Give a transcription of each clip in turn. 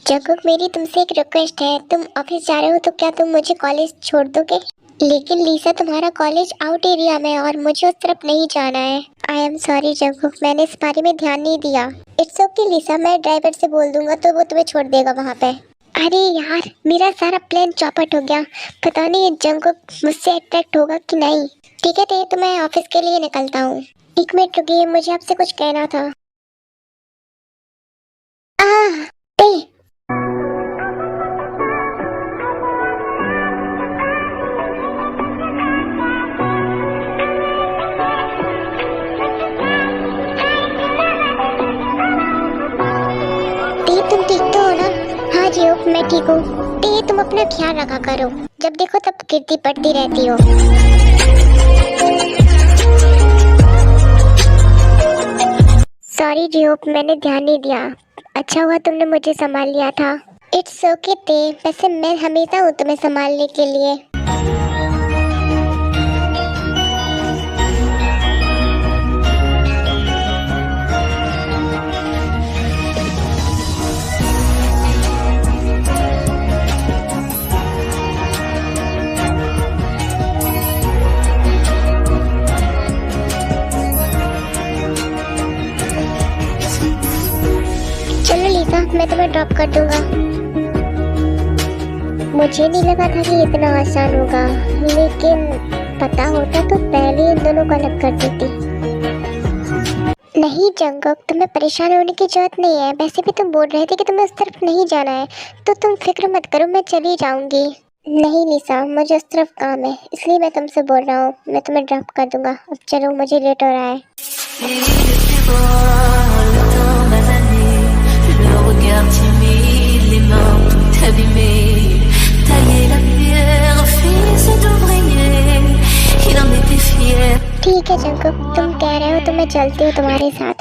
Jungkook, मेरी तुमसे एक रिक्वेस्ट है। तुम ऑफिस जा रहे हो तो क्या तुम मुझे कॉलेज छोड़ दोगे? लेकिन लीसा, तुम्हारा कॉलेज आउट एरिया में है और मुझे उस तरफ नहीं जाना है। आई एम सॉरी जंकुक, मैंने इस बारे में ध्यान नहीं दिया। इट्स ओके लीसा, मैं ड्राइवर से बोल दूंगा तो वो तुम्हें छोड़ देगा वहाँ पे। अरे यार, मेरा सारा प्लान चौपट हो गया। पता नहीं जंकुक मुझसे अट्रैक्ट होगा कि नहीं। ठीक है तो मैं ऑफिस के लिए निकलता हूँ। एक मिनट रुकिए, मुझे आपसे कुछ कहना था। आह, ते टी, तुम ठीक तो हो ना? हाँ जी हो, मैं ठीक हूँ। टी, तुम अपना ख्याल रखा करो, जब देखो तब गिरती पड़ती रहती हो। सॉरी जी होप, मैंने ध्यान नहीं दिया। अच्छा हुआ तुमने मुझे संभाल लिया था। इट्स ओके ते, वैसे मैं हमेशा हूँ तुम्हें संभालने के लिए। चलो लीसा, मैं तुम्हें ड्रॉप कर दूंगा। मुझे नहीं लगा था कि इतना आसान होगा, लेकिन पता होता तो पहले इन दोनों को अलग कर देती। नहीं जंकुक, तुम्हें परेशान होने की जरूरत नहीं है। वैसे भी तुम बोल रहे थे कि तुम्हें उस तरफ नहीं जाना है, तो तुम फिक्र मत करो, मैं चली जाऊंगी। नहीं लीसा, मुझे उस तरफ काम है, इसलिए मैं तुमसे बोल रहा हूँ। मैं तुम्हें ड्रॉप कर दूंगा। अब चलो, मुझे लेट हो रहा है। ठीक है जंकुक, तुम कह रहे हो तो मैं चलती हूँ तुम्हारे साथ।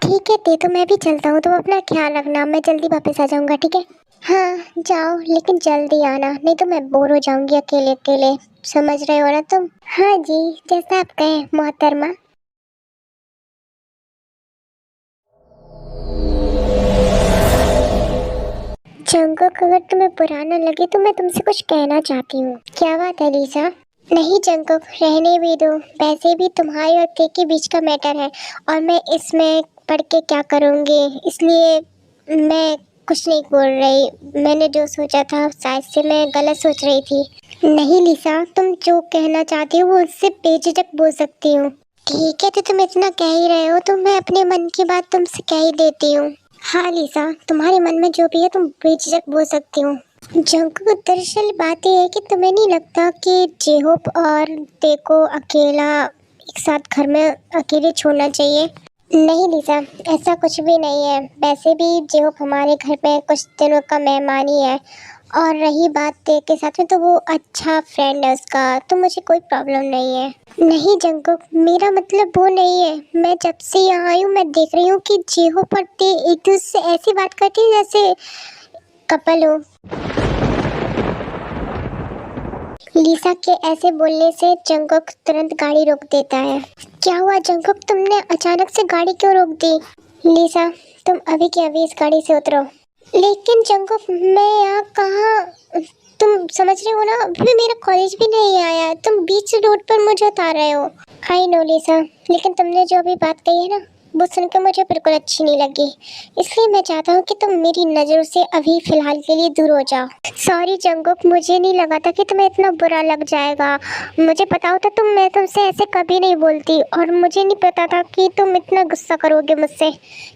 ठीक है ते, तो मैं भी चलता हूँ। तुम अपना ख्याल रखना, मैं जल्दी वापस आ जाऊंगा, ठीक है? हाँ जाओ, लेकिन जल्दी आना, नहीं तो मैं बोर हो जाऊंगी अकेले अकेले। समझ रहे हो ना तुम? हाँ जी, जैसा आप कहें मोहतरमा। जंकुक, अगर तुम्हें बुरा न लगे तो मैं तुमसे कुछ कहना चाहती हूँ। क्या बात है लीसा? नहीं जंकुक, रहने भी दो। वैसे भी तुम्हारे और केक के बीच का मैटर है, और मैं इसमें पढ़ के क्या करूँगी, इसलिए मैं कुछ नहीं बोल रही। मैंने जो सोचा था शायद से मैं गलत सोच रही थी। नहीं लीसा, तुम जो कहना चाहती हो वो उससे बेझिझक बोल सकती हूँ। ठीक है तो तुम इतना कह ही रहे हो तो मैं अपने मन की बात तुमसे कह ही देती हूँ। हाँ लीसा, तुम्हारे मन में जो भी है तुम बेझिझक बोल सकती हो। जंकुक, दरअसल बात यह है कि तुम्हें नहीं लगता कि जेहोप और ते को अकेला एक साथ घर में अकेले छोड़ना चाहिए? नहीं लीसा, ऐसा कुछ भी नहीं है। वैसे भी जेहोप हमारे घर पे कुछ दिनों का मेहमान ही है, और रही बात ते के साथ में तो वो अच्छा फ्रेंड है उसका, तो मुझे कोई प्रॉब्लम नहीं है। नहीं जंकुक, मेरा मतलब वो नहीं है। मैं जब से यहाँ आई हूँ मैं देख रही हूँ कि जेहोप और ते एक दूसरे से ऐसी बात करती है जैसे कपल हो। लीसा के ऐसे बोलने से जंकुक तुरंत गाड़ी रोक देता है। क्या हुआ जंकुक, तुमने अचानक से गाड़ी क्यों रोक दी? लीसा, तुम अभी के अभी इस गाड़ी से उतरो। लेकिन जंकुक, मैं यहाँ कहाँ? तुम समझ रहे हो ना, अभी मेरा कॉलेज भी नहीं आया है, तुम बीच रोड पर मुझे उतार रहे हो। आई नो लीसा, लेकिन तुमने जो अभी बात कही है ना, वो सुनकर मुझे बिल्कुल अच्छी नहीं लगी। इसलिए मैं चाहता हूँ कि तुम मेरी नज़रों से अभी फ़िलहाल के लिए दूर हो जाओ। सॉरी जंकुक, मुझे नहीं लगा था कि तुम्हें इतना बुरा लग जाएगा। मुझे पता होता तो मैं तुमसे ऐसे कभी नहीं बोलती, और मुझे नहीं पता था कि तुम इतना गुस्सा करोगे मुझसे,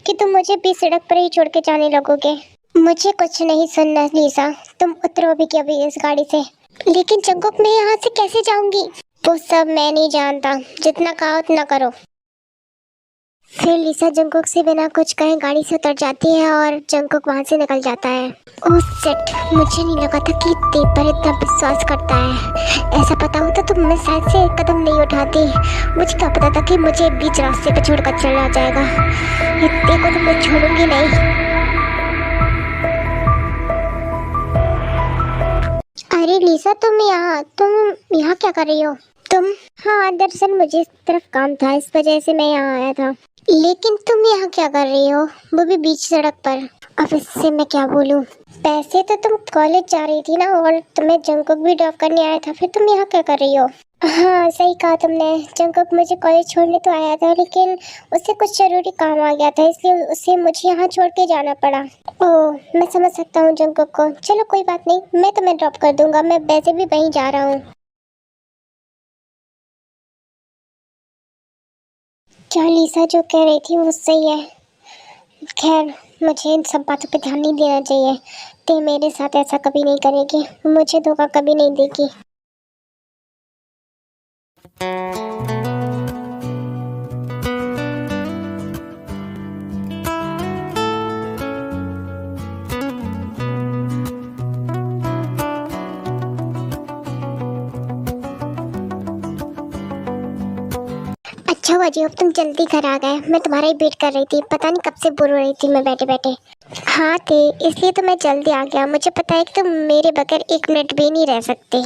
कि तुम मुझे बीच सड़क पर ही छोड़ के जाने लगोगे। मुझे कुछ नहीं सुनना लीसा, तुम उतरो भी क्या भी इस गाड़ी से। लेकिन जंकुक, मैं यहाँ से कैसे जाऊंगी? वो सब मैं नहीं जानता, जितना कहा उतना करो। फिर लीसा जंकुक से बिना कुछ कहे गाड़ी से उतर जाती है और जंकुक वहाँ से निकल जाता है। ओह शिट, मुझे नहीं लगा था कि ते पर इतना विश्वास करता है। ऐसा पता होता तो मैं शायद से एक कदम नहीं उठाती। मुझे क्या पता था कि मुझे बीच रास्ते पर छोड़कर चला जाएगा। ते को तो मैं छोड़ूंगी नहीं। अरे लिसा, तुम यहाँ क्या कर रही हो? तुम? हाँ, दरअसल मुझे इस तरफ काम था, इस वजह से मैं यहाँ आया था। लेकिन तुम यहाँ क्या कर रही हो, वो भी बीच सड़क पर? अब इससे मैं क्या बोलूँ। पैसे तो तुम कॉलेज जा रही थी ना, और तुम्हें जंकुक भी ड्रॉप करने आया था, फिर तुम यहाँ क्या कर रही हो? हाँ, सही कहा तुमने। जंकुक मुझे कॉलेज छोड़ने तो आया था, लेकिन उससे कुछ जरूरी काम आ गया था, इसलिए उसे मुझे यहाँ छोड़ के जाना पड़ा। ओह, मैं समझ सकता हूँ जंकुक को। चलो कोई बात नहीं, मैं तुम्हें ड्रॉप कर दूंगा, मैं वैसे भी वहीं जा रहा हूँ। क्या लिसा जो कह रही थी वो सही है। खैर, मुझे इन सब बातों पे ध्यान नहीं देना चाहिए। ते मेरे साथ ऐसा कभी नहीं करेगी, मुझे धोखा कभी नहीं देगी। अच्छा हुआ जी, अब तुम जल्दी घर आ गए। मैं तुम्हारा ही वेट कर रही थी, पता नहीं कब से बोर हो रही थी मैं बैठे बैठे। हाँ थे, इसलिए तो मैं जल्दी आ गया। मुझे पता है कि तुम मेरे बगैर एक मिनट भी नहीं रह सकते।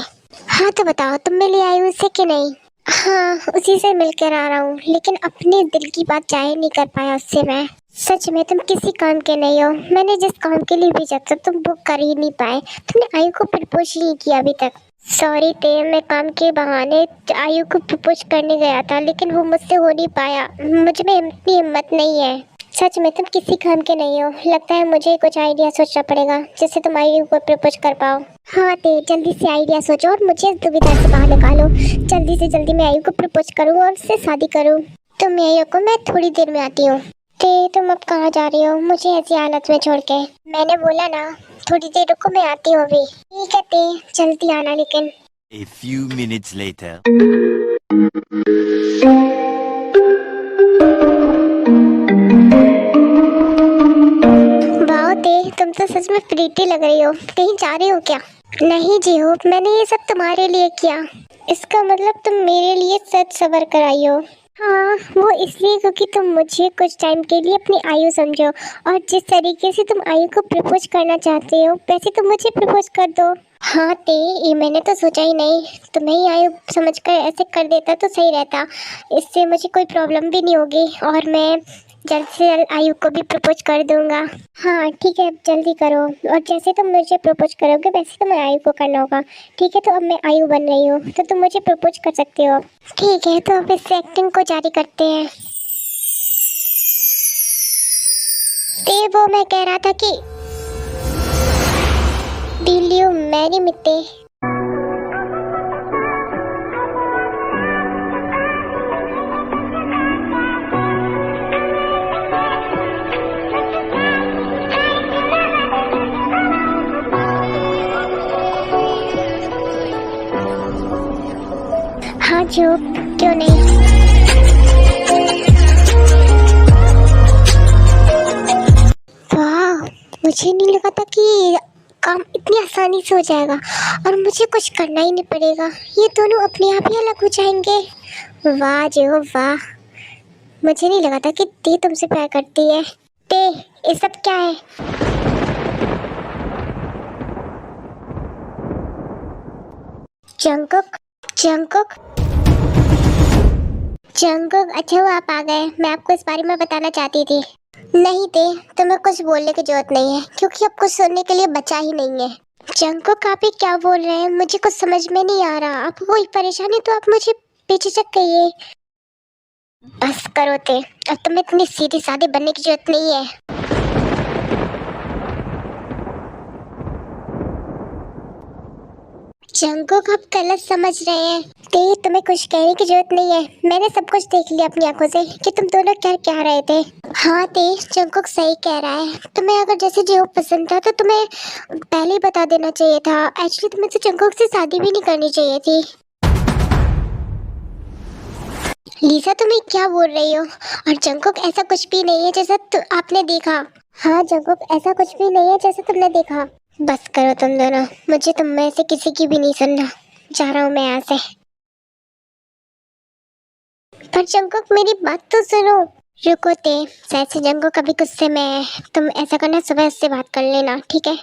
हाँ तो बताओ, तुम मिले आई उससे कि नहीं? हाँ, उसी से मिलकर आ रहा हूँ, लेकिन अपने दिल की बात जाहिर नहीं कर पाया उससे मैं। सच में तुम किसी काम के नहीं हो। मैंने जिस काम के लिए भेजा था तुम वो कर ही नहीं पाए। तुमने आयु को प्रपोज ही नहीं किया अभी तक। सॉरी ते, मैं काम के बहाने आयु को प्रपोज करने गया था, लेकिन वो मुझसे हो नहीं पाया। मुझ में इतनी हिम्मत नहीं है। सच में तुम किसी काम के नहीं हो। लगता है मुझे कुछ आइडिया सोचना पड़ेगा जिससे तुम आयु को प्रपोज कर पाओ। हाँ ते, जल्दी से आइडिया सोचो और मुझे इस दुविधा से बाहर निकालो। जल्दी से जल्दी मैं आयु को प्रपोज करूँ और उससे शादी करूँ। तुम यही रखो, मैं थोड़ी देर में आती हूँ। ते, तुम अब कहाँ जा रही हो मुझे ऐसी हालत में छोड़ के? मैंने बोला ना, थोड़ी देर रुको, मैं आती हूँ अभी। ठीक है ते, जल्दी आना लेकिन। A few minutes later. वाह ते, तुम तो सच में प्रीटी लग रही हो। कहीं जा रही हो क्या? नहीं जी हो, मैंने ये सब तुम्हारे लिए किया। इसका मतलब तुम मेरे लिए सच सबर कर आई हो। हाँ, वो इसलिए क्योंकि तुम मुझे कुछ टाइम के लिए अपनी आयु समझो, और जिस तरीके से तुम आयु को प्रपोज करना चाहते हो वैसे तुम मुझे प्रपोज कर दो। हाँ ते, ये मैंने तो सोचा ही नहीं। तुम्हें ही आयु समझकर ऐसे कर देता तो सही रहता। इससे मुझे कोई प्रॉब्लम भी नहीं होगी, और मैं जल्द से जल्द आयु को भी प्रपोज कर दूंगा। हाँ ठीक है, अब जल्दी करो। और जैसे तुम मुझे प्रपोज करोगे वैसे तुम्हें आयु को करना होगा। ठीक है, तो अब मैं आयु बन रही हूँ, तो तुम मुझे प्रपोज कर सकते हो। ठीक है, तो अब इस एक्टिंग को जारी करते हैं। ते, वो मैं कह रहा था कि विल यू मैरी मी ते? हाँ जो, क्यों नहीं। वाह, मुझे नहीं लगा था कि काम इतनी आसानी से हो जाएगा और मुझे कुछ करना ही नहीं पड़ेगा। ये दोनों अपने आप ही अलग हो जाएंगे। वाह जो वाह, मुझे नहीं लगा था कि ते तुमसे प्यार करती है। ते, ये सब क्या है? जंकुक, जंकुक, जंकुक, अच्छा हुआ आप आ गए। मैं आपको इस बारे में बताना चाहती थी। नहीं थे, तुम्हें कुछ बोलने की जरूरत नहीं है, क्योंकि अब कुछ सुनने के लिए बचा ही नहीं है। जंकुक, आप ये क्या बोल रहे हैं? मुझे कुछ समझ में नहीं आ रहा। आपको कोई परेशानी तो आप मुझे बेझिझक कहिए। बस करो थे, अब तुम्हें इतनी सीधी सादी बनने की जरूरत नहीं है। जंकुक, आप गलत समझ रहे हैं। ते, तुम्हें कुछ कहने की जरूरत नहीं है। मैंने सब कुछ देख लिया अपनी आंखों से कि तुम दोनों क्या कह रहे थे। हाँ ते, जंकुक सही कह रहा है। तुम्हें अगर जैसे जो पसंद था तो तुम्हें पहले ही बता देना चाहिए था। एक्चुअली तुम्हें तो जंकुक से शादी भी नहीं करनी चाहिए थी। लीसा, तुम ये क्या बोल रही हो? और जंकुक, ऐसा कुछ भी नहीं है जैसा आपने देखा। हाँ जंकुक, ऐसा कुछ भी नहीं है जैसा तुमने देखा। बस करो तुम दोनों, मुझे तुम में से किसी की भी नहीं सुनना। जा रहा हूँ मैं यहाँ से। पर जंकुक, मेरी बात तो सुनो। रुको ते, शायद से जंकुक अभी गुस्से में है। तुम ऐसा करना, सुबह उससे बात कर लेना, ठीक है?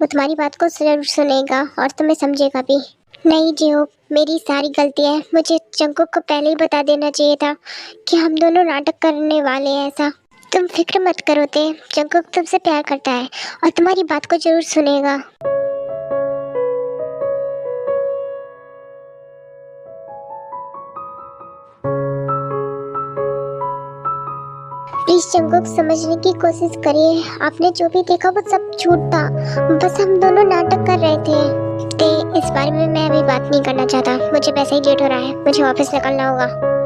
वो तुम्हारी बात को जरूर सुनेगा और तुम्हें समझेगा भी। नहीं जियो, मेरी सारी गलती है। मुझे जंकुक को पहले ही बता देना चाहिए था कि हम दोनों नाटक करने वाले हैं ऐसा। तुम फिक्र मत करो ते, जंकुक तुमसे प्यार करता है और तुम्हारी बात को जरूर सुनेगा। प्लीज जंकुक समझने की कोशिश करिए। आपने जो भी देखा वो सब झूठ था, बस हम दोनों नाटक कर रहे थे। ते इस बारे में मैं अभी बात नहीं करना चाहता। मुझे वैसे ही लेट हो रहा है, मुझे वापस निकलना होगा।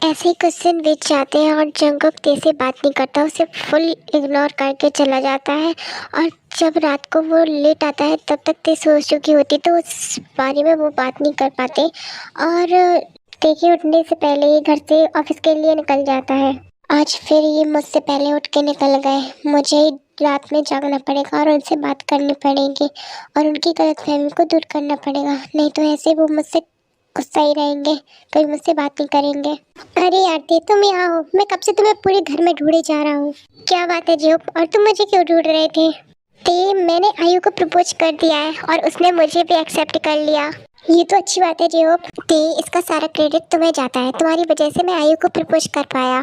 ऐसे ही कुछ दिन बीत जाते हैं और जंकुक ते से बात नहीं करता, उसे फुल इग्नोर करके चला जाता है। और जब रात को वो लेट आता है तब तक ते सो चुकी होती, तो उस बारे में वो बात नहीं कर पाते। और ते के उठने से पहले ही घर से ऑफिस के लिए निकल जाता है। आज फिर ये मुझसे पहले उठ के निकल गए। मुझे ही रात में जागना पड़ेगा और उनसे बात करनी पड़ेगी और उनकी गलतफहमी को दूर करना पड़ेगा, नहीं तो ऐसे वो मुझसे गुस्सा ही रहेंगे, कभी मुझसे बात नहीं करेंगे। अरे आरती तुम यहाँ हो, मैं कब से तुम्हें पूरे घर में ढूंढे जा रहा हूँ। क्या बात है जियो, और तुम मुझे क्यों ढूंढ रहे थे? ते मैंने आयु को प्रपोज कर दिया है और उसने मुझे भी एक्सेप्ट कर लिया। ये तो अच्छी बात है जियो। ते इसका सारा क्रेडिट तुम्हें जाता है, तुम्हारी वजह से मैं आयु को प्रपोज कर पाया।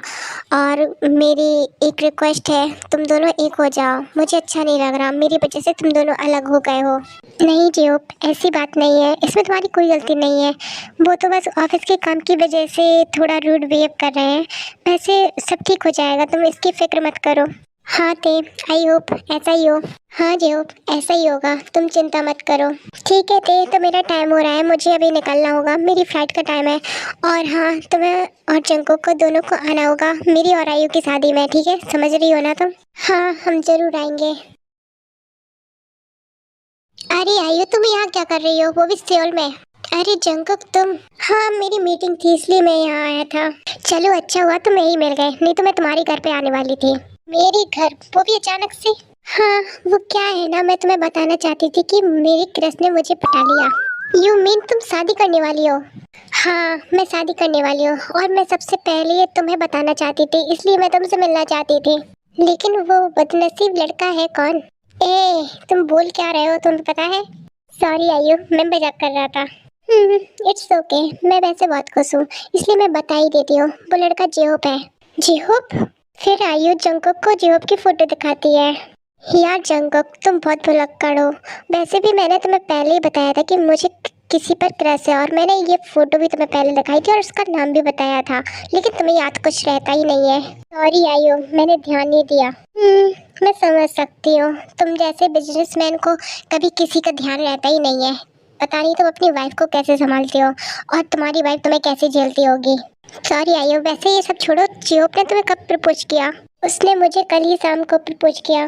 और मेरी एक रिक्वेस्ट है, तुम दोनों एक हो जाओ। मुझे अच्छा नहीं लग रहा, मेरी वजह से तुम दोनों अलग हो गए हो। नहीं जियो, ऐसी बात नहीं है, इसमें तुम्हारी कोई गलती नहीं है। वो तो बस ऑफिस के काम की वजह से थोड़ा रूड बिहेव कर रहे हैं। वैसे सब ठीक हो जाएगा, तुम इसकी फिक्र मत करो। हाँ ते, आई होप ऐसा ही हो। हाँ जियो, ऐसा ही होगा, तुम चिंता मत करो। ठीक है ते, तो मेरा टाइम हो रहा है, मुझे अभी निकलना होगा, मेरी फ्लाइट का टाइम है। और हाँ, तुम्हें और जंकुक को दोनों को आना होगा मेरी और आयु की शादी में, ठीक है? समझ रही हो ना तुम? हाँ, हम जरूर आएंगे। अरे आयु, तुम यहाँ क्या कर रही हो, वो भी सियोल में? अरे जंकुक तुम। हाँ, मेरी मीटिंग थी इसलिए मैं यहाँ आया था। चलो अच्छा हुआ तुम यही मिल गए, नहीं तो मैं तुम्हारे घर पे आने वाली थी। मेरे घर, वो भी अचानक से? हाँ, वो क्या है ना, मैं तुम्हें बताना चाहती थी कि मेरी क्रश ने मुझे पटा लिया। यू मीन तुम शादी करने वाली हो? हाँ, मैं शादी करने वाली हूँ और मैं सबसे पहले ये तुम्हें बताना चाहती थी, इसलिए मैं तुमसे मिलना चाहती थी। लेकिन वो बदनसीब लड़का है कौन? ए, तुम बोल क्या रहे हो, तुम्हें पता है? सॉरी आयु, मैं मजाक कर रहा था। इट्स ओके, मैं वैसे बहुत खुश हूँ, इसलिए मैं बता ही देती हूँ। वो लड़का जेहोप है। जेहोप? फिर आयु जंकुक को जेहोप की फोटो दिखाती है। यार जंकुक, तुम बहुत भुलक्कड़ हो। वैसे भी मैंने तुम्हें पहले ही बताया था कि मुझे किसी पर क्रश है, और मैंने ये फोटो भी तुम्हें पहले दिखाई थी और उसका नाम भी बताया था, लेकिन तुम्हें याद कुछ रहता ही नहीं है। सॉरी आयु, मैंने ध्यान नहीं दिया। मैं समझ सकती हूँ, तुम जैसे बिजनेसमैन को कभी किसी का ध्यान रहता ही नहीं है। पता नहीं तुम अपनी वाइफ को कैसे संभालती हो और तुम्हारी वाइफ तुम्हें कैसे झेलती होगी। सॉरी आयु, वैसे ये सब छोड़ो, जियोप ने तुम्हें कब प्रपोज किया? उसने मुझे कल ही शाम को प्रपोज किया।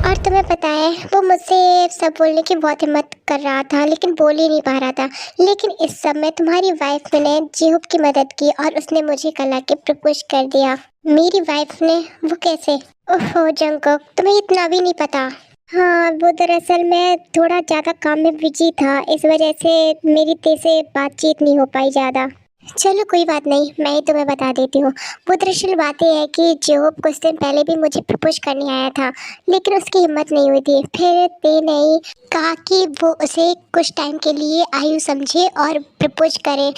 और तुम्हें पता है, वो मुझसे सब बोलने की बहुत हिम्मत कर रहा था, लेकिन बोल ही नहीं पा रहा था। लेकिन इस सब में तुम्हारी वाइफ ने जिहुप की मदद की और उसने मुझे कल आके प्रपोज कर दिया। मेरी वाइफ ने? वो कैसे? ओहो जंकुक, तुम्हें इतना भी नहीं पता। हाँ, वो दरअसल मैं थोड़ा ज़्यादा काम में बिजी था, इस वजह से मेरी तेरे से बातचीत नहीं हो पाई ज़्यादा। चलो कोई बात नहीं, मैं ही तुम्हें बता देती हूँ। वो दरअसल बात यह है कि जेहोप कुछ दिन पहले भी मुझे प्रपोज करने आया था, लेकिन उसकी हिम्मत नहीं हुई थी। फिर ते ने कहा कि वो उसे कुछ टाइम के लिए आयु समझे और प्रपोज करे।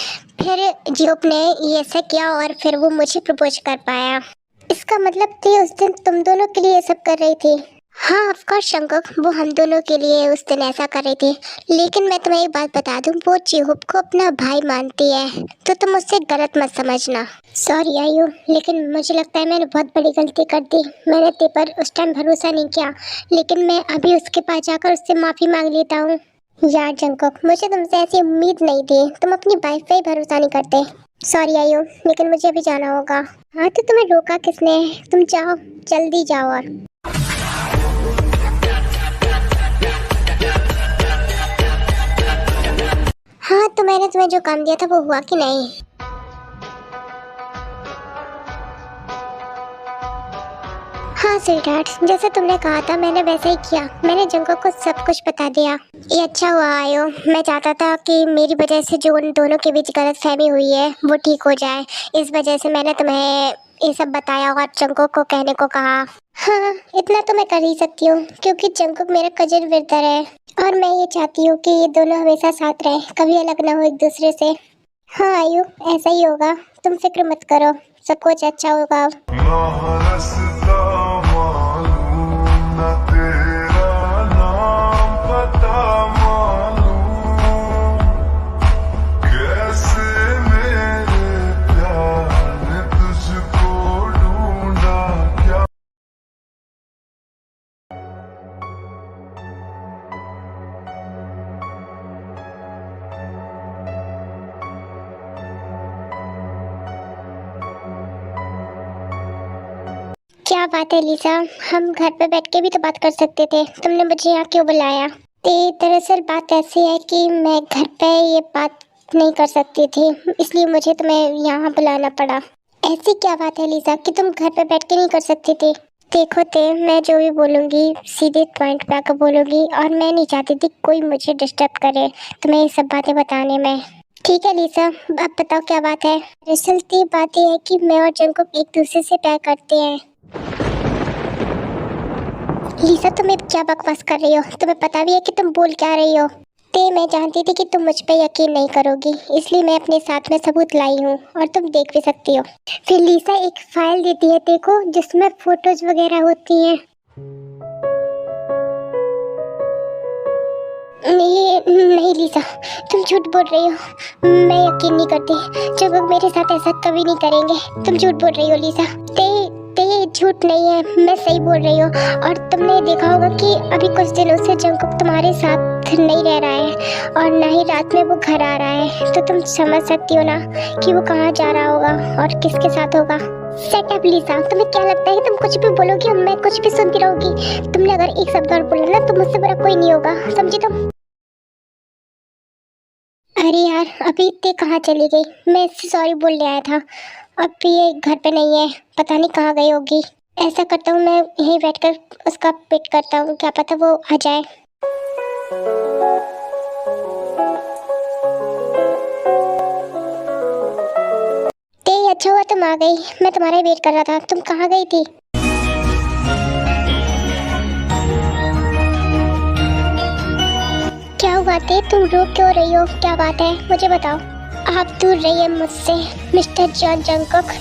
फिर जेहोप ने ये ऐसा किया और फिर वो मुझे प्रपोज कर पाया। इसका मतलब ते उस दिन तुम दोनों के लिए ये सब कर रही थी? हाँ ऑफ कोर्स जंकुक, वो हम दोनों के लिए उस दिन ऐसा कर रही थी। लेकिन मैं तुम्हें एक बात बता दूं, वो जिहुप को अपना भाई मानती है, तो तुम उससे गलत मत समझना। सॉरी आयु, लेकिन मुझे लगता है मैंने बहुत बड़ी गलती कर दी। मैंने ते पर उस टाइम भरोसा नहीं किया, लेकिन मैं अभी उसके पास जाकर उससे माफ़ी मांग लेता हूँ। यार जंकुक, मुझे तुमसे ऐसी उम्मीद नहीं थी, तुम अपनी वाइफ पे ही भरोसा नहीं करते। सॉरी आयु, लेकिन मुझे अभी जाना होगा। हाँ तो तुम्हें रोका किसने? तुम जाओ, जल्दी जाओ। और हाँ, तो मैंने तुम्हें जो काम दिया था वो हुआ कि नहीं? हाँ स्वीटहार्ट, जैसे तुमने कहा था मैंने वैसा ही किया। मैंने जंगकुक को सब कुछ बता दिया। ये अच्छा हुआ आयो। मैं चाहता था कि मेरी वजह से जो उन दोनों के बीच गलतफहमी हुई है वो ठीक हो जाए। इस वजह से मैंने तुम्हें ये सब बताया और जंगकुक को कहने को कहा। हाँ, इतना तो मैं कर ही सकती हूँ क्योंकि जंगकुक मेरा कजिन ब्रदर है और मैं ये चाहती हूँ कि ये दोनों हमेशा साथ रहें, कभी अलग ना हो एक दूसरे से। हाँ आयु, ऐसा ही होगा, तुम फिक्र मत करो, सब कुछ अच्छा होगा। क्या बात है लीसा, हम घर पे बैठ के भी तो बात कर सकते थे, तुमने मुझे यहाँ क्यों बुलाया? दरअसल बात ऐसी है कि मैं घर पे ये बात नहीं कर सकती थी, इसलिए मुझे तुम्हें यहाँ बुलाना पड़ा। ऐसी क्या बात है लीसा कि तुम घर पे बैठ के नहीं कर सकती थी? देखो मैं जो भी बोलूँगी सीधे पॉइंट पे आकर बोलूँगी और मैं नहीं चाहती थी कोई मुझे डिस्टर्ब करे तुम्हें ये सब बातें बताने में। ठीक है लीसा, अब बताओ क्या बात है? दरअसल ये बात है कि मैं और जंगकुक एक दूसरे से प्यार करते हैं। लीसा तुम क्या बकवास कर रही हो? तुम्हें पता भी है कि तुम बोल क्या रही हो? मैं जानती थी कि तुम मुझ पे यकीन नहीं करोगी, इसलिए मैं अपने साथ में सबूत लाई हूँ और तुम देख भी सकती हो। फिर लीसा एक फाइल देती है देखो जिसमें फोटोज वगैरह होती हैं। नहीं लीसा, तुम झूठ बोल रही हो, मैं यकीन नहीं करती। जंगकुक मेरे साथ ऐसा कभी नहीं करेंगे। तुम झूठ बोल रही हो लीसा। ये झूठ नहीं है, मैं सही बोल रही हूँ। और तुमने देखा होगा कि अभी कुछ दिनों से जंगकुक तुम्हारे साथ नहीं रह रहा है और ना ही रात में वो घर आ रहा है, तो तुम समझ सकती हो ना कि वो कहाँ जा रहा होगा और किसके साथ होगा। सेट अप लीसा, तुम्हें क्या लगता है तुम कुछ भी बोलोगी और मैं कुछ भी सुनती रहूंगी? तुमने अगर एक शब्द और बोला ना तो मुझसे बुरा कोई नहीं होगा, समझी तुम? अरे यार, अभी इतने कहाँ चली गई? मैं इससे सॉरी बोलने आया था। अब ये घर पे नहीं है, पता नहीं कहाँ गई होगी। ऐसा करता हूँ, मैं यहीं बैठकर उसका वेट करता हूँ, क्या पता वो आ जाए। अच्छा हुआ तुम आ गई, मैं तुम्हारा ही वेट कर रहा था। तुम कहाँ गई थी? क्या हुआ थी? तुम रो क्यों रही हो? क्या बात है मुझे बताओ। आप दूर रहिए मुझसे मिस्टर जॉन जंगकुक।